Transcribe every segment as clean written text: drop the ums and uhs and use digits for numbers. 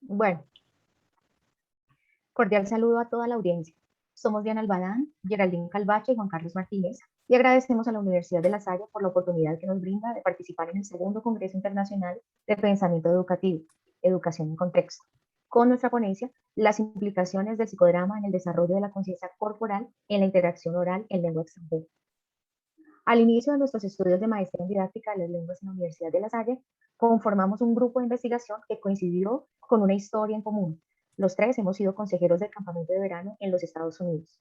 Bueno, cordial saludo a toda la audiencia. Somos Diana Albadán, Geraldine Calvache y Juan Carlos Martínez, y agradecemos a la Universidad de La Salle por la oportunidad que nos brinda de participar en el segundo Congreso Internacional de Pensamiento Educativo, Educación en Contexto, con nuestra ponencia, las implicaciones del psicodrama en el desarrollo de la conciencia corporal en la interacción oral en lengua extranjera. Al inicio de nuestros estudios de maestría en didáctica de las lenguas en la Universidad de La Salle, conformamos un grupo de investigación que coincidió con una historia en común. Los tres hemos sido consejeros del campamento de verano en los Estados Unidos.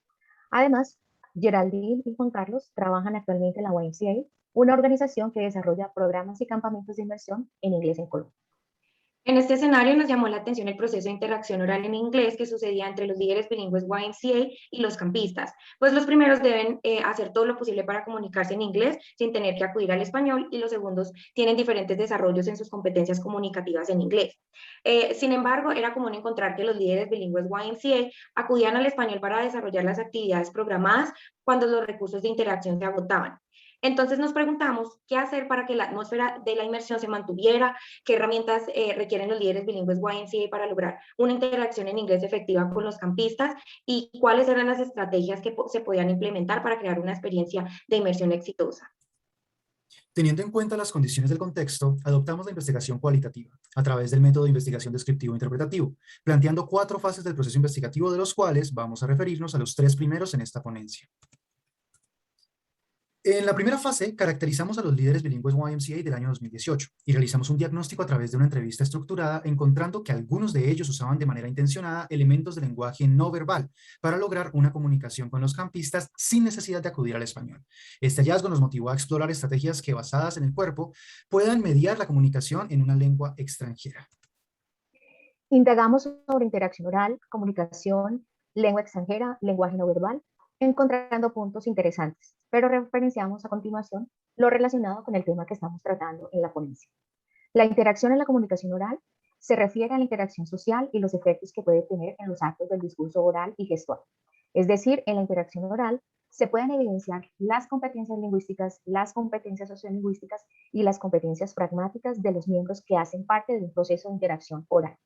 Además, Geraldine y Juan Carlos trabajan actualmente en la YMCA, una organización que desarrolla programas y campamentos de inmersión en inglés en Colombia. En este escenario nos llamó la atención el proceso de interacción oral en inglés que sucedía entre los líderes bilingües YMCA y los campistas, pues los primeros deben hacer todo lo posible para comunicarse en inglés sin tener que acudir al español y los segundos tienen diferentes desarrollos en sus competencias comunicativas en inglés. Sin embargo, era común encontrar que los líderes bilingües YMCA acudían al español para desarrollar las actividades programadas cuando los recursos de interacción se agotaban. Entonces nos preguntamos qué hacer para que la atmósfera de la inmersión se mantuviera, qué herramientas requieren los líderes bilingües YMCA para lograr una interacción en inglés efectiva con los campistas y cuáles eran las estrategias que se podían implementar para crear una experiencia de inmersión exitosa. Teniendo en cuenta las condiciones del contexto, adoptamos la investigación cualitativa a través del método de investigación descriptivo interpretativo, planteando 4 fases del proceso investigativo, de los cuales vamos a referirnos a los 3 primeros en esta ponencia. En la primera fase, caracterizamos a los líderes bilingües YMCA del año 2018 y realizamos un diagnóstico a través de una entrevista estructurada, encontrando que algunos de ellos usaban de manera intencionada elementos de lenguaje no verbal para lograr una comunicación con los campistas sin necesidad de acudir al español. Este hallazgo nos motivó a explorar estrategias que, basadas en el cuerpo, puedan mediar la comunicación en una lengua extranjera. Indagamos sobre interacción oral, comunicación, lengua extranjera, lenguaje no verbal, encontrando puntos interesantes, pero referenciamos a continuación lo relacionado con el tema que estamos tratando en la ponencia. La interacción en la comunicación oral se refiere a la interacción social y los efectos que puede tener en los actos del discurso oral y gestual. Es decir, en la interacción oral se pueden evidenciar las competencias lingüísticas, las competencias sociolingüísticas y las competencias pragmáticas de los miembros que hacen parte de un proceso de interacción oral.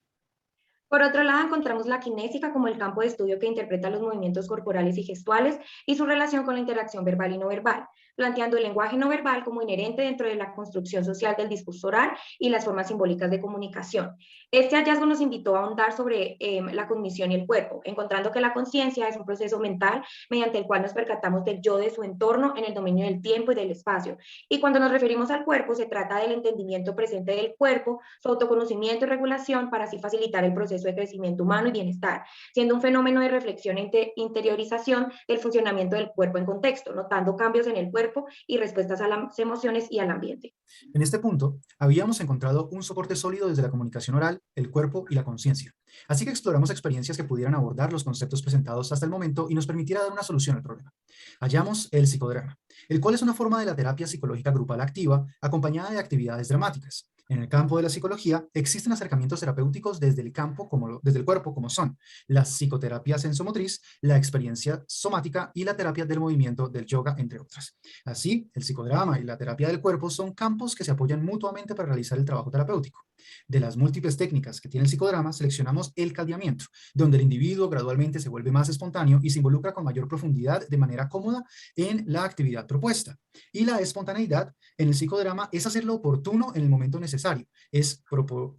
Por otro lado, encontramos la kinésica como el campo de estudio que interpreta los movimientos corporales y gestuales y su relación con la interacción verbal y no verbal, planteando el lenguaje no verbal como inherente dentro de la construcción social del discurso oral y las formas simbólicas de comunicación. Este hallazgo nos invitó a ahondar sobre la cognición y el cuerpo, encontrando que la conciencia es un proceso mental mediante el cual nos percatamos del yo de su entorno en el dominio del tiempo y del espacio. Y cuando nos referimos al cuerpo, se trata del entendimiento presente del cuerpo, su autoconocimiento y regulación para así facilitar el proceso de crecimiento humano y bienestar, siendo un fenómeno de reflexión e interiorización del funcionamiento del cuerpo en contexto, notando cambios en el cuerpo y respuestas a las emociones y al ambiente. En este punto, habíamos encontrado un soporte sólido desde la comunicación oral, el cuerpo y la conciencia. Así que exploramos experiencias que pudieran abordar los conceptos presentados hasta el momento y nos permitiera dar una solución al problema. Hallamos el psicodrama, el cual es una forma de la terapia psicológica grupal activa acompañada de actividades dramáticas. En el campo de la psicología existen acercamientos terapéuticos desde desde el cuerpo, como son la psicoterapia sensomotriz, la experiencia somática y la terapia del movimiento del yoga, entre otras. Así, el psicodrama y la terapia del cuerpo son campos que se apoyan mutuamente para realizar el trabajo terapéutico. De las múltiples técnicas que tiene el psicodrama, seleccionamos el caldeamiento, donde el individuo gradualmente se vuelve más espontáneo y se involucra con mayor profundidad de manera cómoda en la actividad propuesta. Y la espontaneidad en el psicodrama es hacer lo oportuno en el momento necesario, es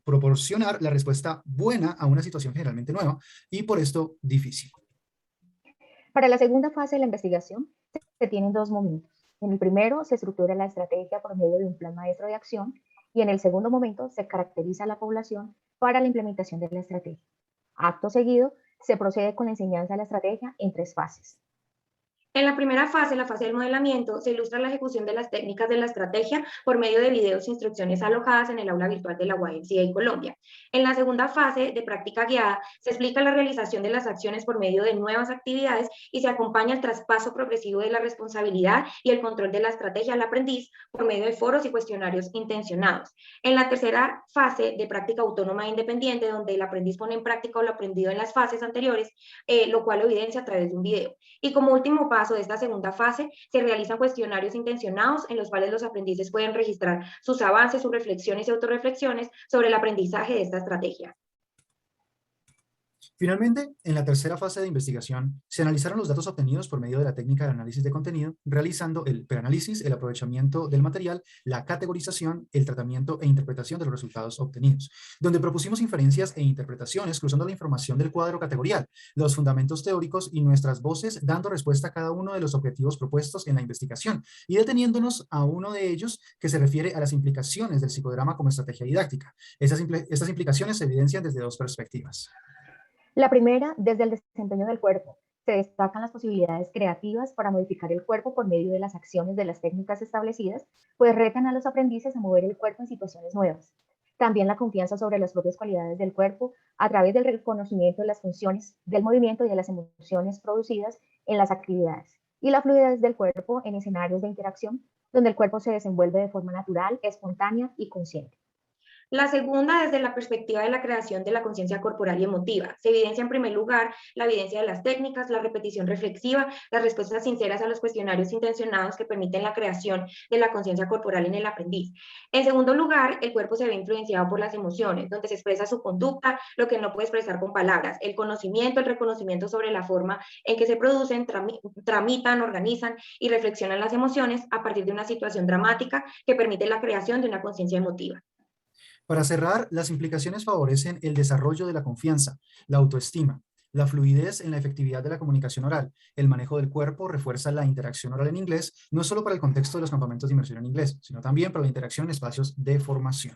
proporcionar la respuesta buena a una situación generalmente nueva y por esto difícil. Para la segunda fase de la investigación se tienen 2 momentos. En el primero se estructura la estrategia por medio de un plan maestro de acción y en el segundo momento se caracteriza a la población para la implementación de la estrategia. Acto seguido, se procede con la enseñanza de la estrategia en 3 fases. En la primera fase, la fase del modelamiento, se ilustra la ejecución de las técnicas de la estrategia por medio de videos e instrucciones alojadas en el aula virtual de la YMCA Colombia. En la segunda fase, de práctica guiada, se explica la realización de las acciones por medio de nuevas actividades y se acompaña el traspaso progresivo de la responsabilidad y el control de la estrategia al aprendiz por medio de foros y cuestionarios intencionados. En la tercera fase, de práctica autónoma e independiente, donde el aprendiz pone en práctica lo aprendido en las fases anteriores, lo cual lo evidencia a través de un video. Y como último paso de esta segunda fase, se realizan cuestionarios intencionados en los cuales los aprendices pueden registrar sus avances, sus reflexiones y autorreflexiones sobre el aprendizaje de esta estrategia. Finalmente, en la tercera fase de investigación, se analizaron los datos obtenidos por medio de la técnica de análisis de contenido, realizando el preanálisis, el aprovechamiento del material, la categorización, el tratamiento e interpretación de los resultados obtenidos, donde propusimos inferencias e interpretaciones cruzando la información del cuadro categorial, los fundamentos teóricos y nuestras voces, dando respuesta a cada uno de los objetivos propuestos en la investigación y deteniéndonos a uno de ellos que se refiere a las implicaciones del psicodrama como estrategia didáctica. Estas implicaciones se evidencian desde dos perspectivas. La primera, desde el desempeño del cuerpo. Se destacan las posibilidades creativas para modificar el cuerpo por medio de las acciones de las técnicas establecidas, pues retan a los aprendices a mover el cuerpo en situaciones nuevas. También la confianza sobre las propias cualidades del cuerpo a través del reconocimiento de las funciones del movimiento y de las emociones producidas en las actividades. Y la fluidez del cuerpo en escenarios de interacción, donde el cuerpo se desenvuelve de forma natural, espontánea y consciente. La segunda, desde la perspectiva de la creación de la conciencia corporal y emotiva. Se evidencia en primer lugar la evidencia de las técnicas, la repetición reflexiva, las respuestas sinceras a los cuestionarios intencionados que permiten la creación de la conciencia corporal en el aprendiz. En segundo lugar, el cuerpo se ve influenciado por las emociones, donde se expresa su conducta, lo que no puede expresar con palabras, el conocimiento, el reconocimiento sobre la forma en que se producen, tramitan, organizan y reflexionan las emociones a partir de una situación dramática que permite la creación de una conciencia emotiva. Para cerrar, las implicaciones favorecen el desarrollo de la confianza, la autoestima, la fluidez en la efectividad de la comunicación oral, el manejo del cuerpo refuerza la interacción oral en inglés, no solo para el contexto de los campamentos de inmersión en inglés, sino también para la interacción en espacios de formación.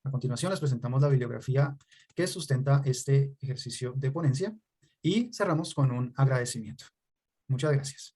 A continuación les presentamos la bibliografía que sustenta este ejercicio de ponencia y cerramos con un agradecimiento. Muchas gracias.